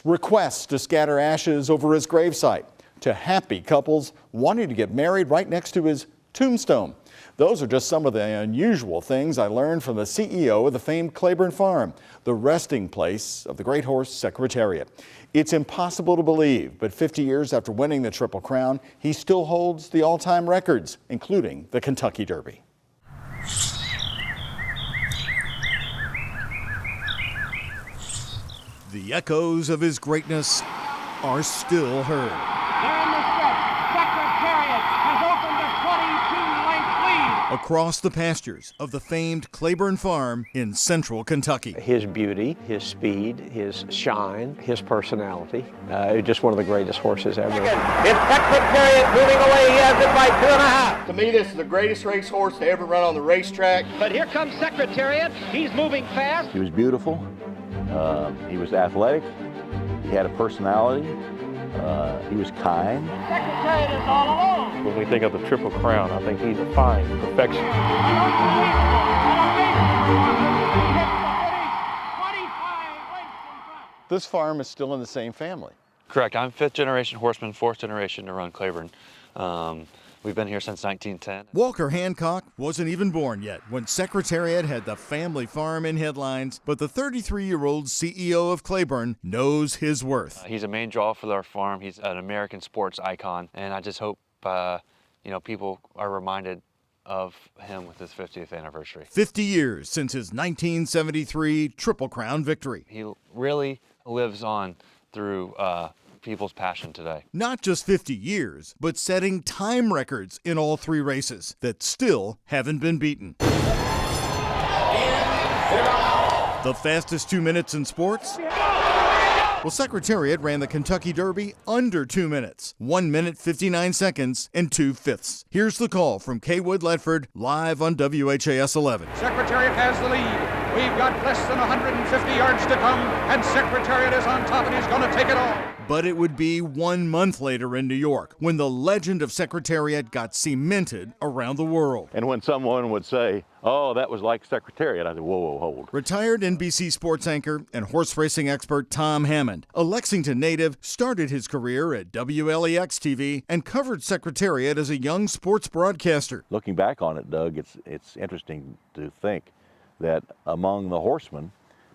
requests to scatter ashes over his gravesite, to happy couples wanting to get married right next to his tombstone. Those are just some of the unusual things I learned from the CEO of the famed Claiborne Farm, the resting place of the great horse Secretariat. It's impossible to believe, but 50 years after winning the Triple Crown, he still holds the all-time records, including the Kentucky Derby. The echoes of his greatness are still heard. They're in the stretch. Secretariat has opened a 22-length lead. Across the pastures of the famed Claiborne Farm in central Kentucky. His beauty, his speed, his shine, his personality. Just one of the greatest horses ever. It's Secretariat moving away. He has it by 2.5. To me, this is the greatest racehorse to ever run on the racetrack. But here comes Secretariat. He's moving fast. He was beautiful. He was athletic. He had a personality. He was kind. Secretariat is all alone. When we think of the Triple Crown, I think he's a fine perfection. This farm is still in the same family. Correct. I'm fifth generation horseman, fourth generation to run Claiborne. We've been here since 1910. Walker Hancock wasn't even born yet when Secretariat had the family farm in headlines, but the 33-year-old CEO of Claiborne knows his worth. He's a main draw for our farm. He's an American sports icon, and I just hope people are reminded of him with his 50th anniversary. 50 years since his 1973 Triple Crown victory. He really lives on through people's passion today. Not just 50 years, but setting time records in all three races that still haven't been beaten. The fastest 2 minutes in sports? Well, Secretariat ran the Kentucky Derby under 2 minutes, 1 minute 59 seconds and 2/5. Here's the call from Kaywood Ledford, live on WHAS 11. Secretariat has the lead. We've got less than 150 yards to come, and Secretariat is on top, and he's going to take it all. But it would be 1 month later in New York when the legend of Secretariat got cemented around the world. And when someone would say, "Oh, that was like Secretariat," I said, whoa, hold. Retired NBC sports anchor and horse racing expert Tom Hammond, a Lexington native, started his career at WLEX TV and covered Secretariat as a young sports broadcaster. Looking back on it, Doug, it's interesting to think that among the horsemen,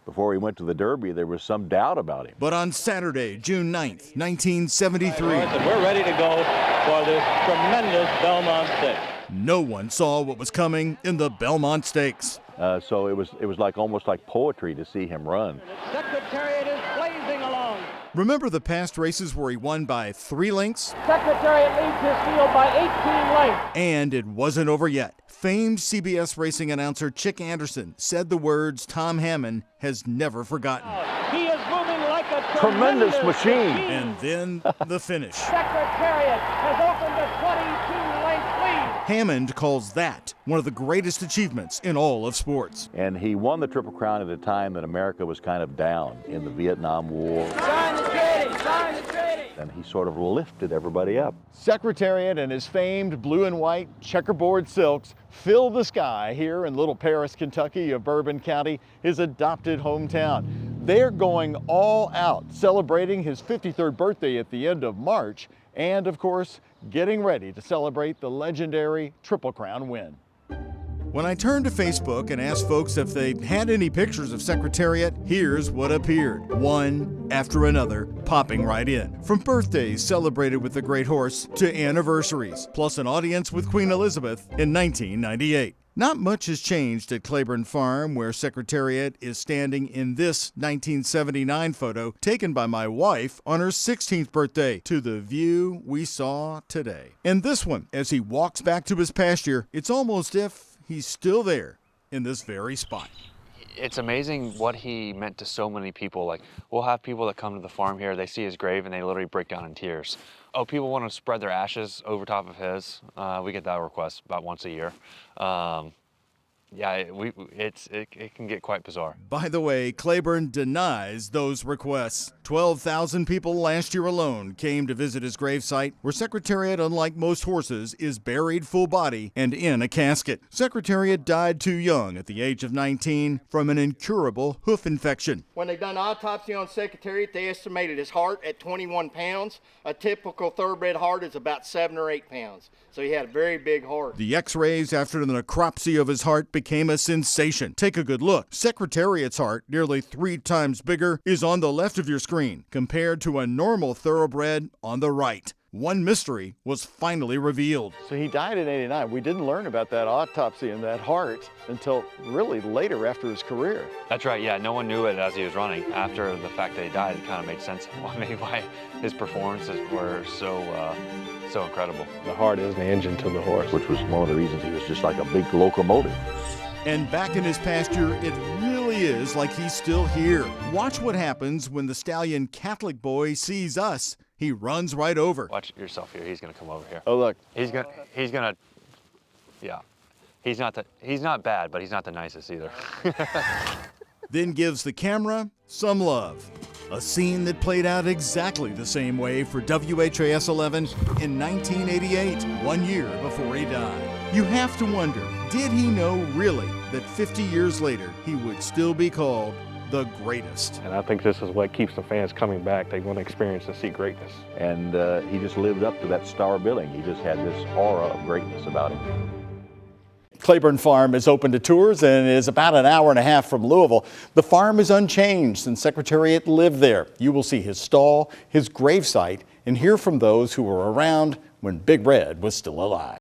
before he went to the Derby, there was some doubt about him. But on Saturday, June 9th, 1973, we're ready to go for this tremendous Belmont Stakes. No one saw what was coming in the Belmont Stakes. So it was like almost like poetry to see him run. Secretariat is blazing along. Remember the past races where he won by 3 lengths? Secretariat leads his field by 18 lengths. And it wasn't over yet. Famed CBS racing announcer Chick Anderson said the words Tom Hammond has never forgotten. He is moving like a Tremendous machine. And then the finish. Secretariat has opened a 22-length lead. Hammond calls that one of the greatest achievements in all of sports. And he won the Triple Crown at a time that America was kind of down in the Vietnam War. Sign the treaty! Sign the treaty! And he sort of lifted everybody up. Secretariat and his famed blue and white checkerboard silks fill the sky here in Little Paris, Kentucky of Bourbon County, his adopted hometown. They're going all out, celebrating his 53rd birthday at the end of March, and of course, getting ready to celebrate the legendary Triple Crown win. When I turned to Facebook and asked folks if they had any pictures of Secretariat, here's what appeared. One after another, popping right in. From birthdays celebrated with the great horse to anniversaries, plus an audience with Queen Elizabeth in 1998. Not much has changed at Claiborne Farm, where Secretariat is standing in this 1979 photo taken by my wife on her 16th birthday, to the view we saw today. And this one, as he walks back to his pasture, it's almost if he's still there in this very spot. It's amazing what he meant to so many people. Like, we'll have people that come to the farm here, they see his grave and they literally break down in tears. Oh, people want to spread their ashes over top of his. We get that request about once a year. yeah, it can get quite bizarre. By the way, Claiborne denies those requests. 12,000 people last year alone came to visit his gravesite, where Secretariat, unlike most horses, is buried full body and in a casket. Secretariat died too young at the age of 19 from an incurable hoof infection. When they done autopsy on Secretariat, they estimated his heart at 21 pounds. A typical thoroughbred heart is about 7 or 8 pounds. So he had a very big heart. The x-rays after the necropsy of his heart became a sensation. Take a good look. Secretariat's heart, nearly 3 times bigger, is on the left of your screen, compared to a normal thoroughbred on the right. One mystery was finally revealed. So he died in '89. We didn't learn about that autopsy and that heart until really later after his career. That's right, yeah, no one knew it as he was running. After the fact that he died, it kind of made sense why his performances were so incredible. The heart is the engine to the horse. Which was one of the reasons he was just like a big locomotive. And back in his pasture, it really is like he's still here. Watch what happens when the stallion Catholic Boy sees us. He runs right over. Watch yourself here. He's gonna come over here. Oh, look. He's gonna. Yeah. He's not bad, but he's not the nicest either. Then gives the camera some love. A scene that played out exactly the same way for WHAS 11 in 1988, 1 year before he died. You have to wonder, did he know really that 50 years later he would still be called the greatest? And I think this is what keeps the fans coming back. They want to experience and see greatness. And he just lived up to that star billing. He just had this aura of greatness about him. Claiborne Farm is open to tours and is about an hour and a half from Louisville. The farm is unchanged since Secretariat lived there. You will see his stall, his gravesite, and hear from those who were around when Big Red was still alive.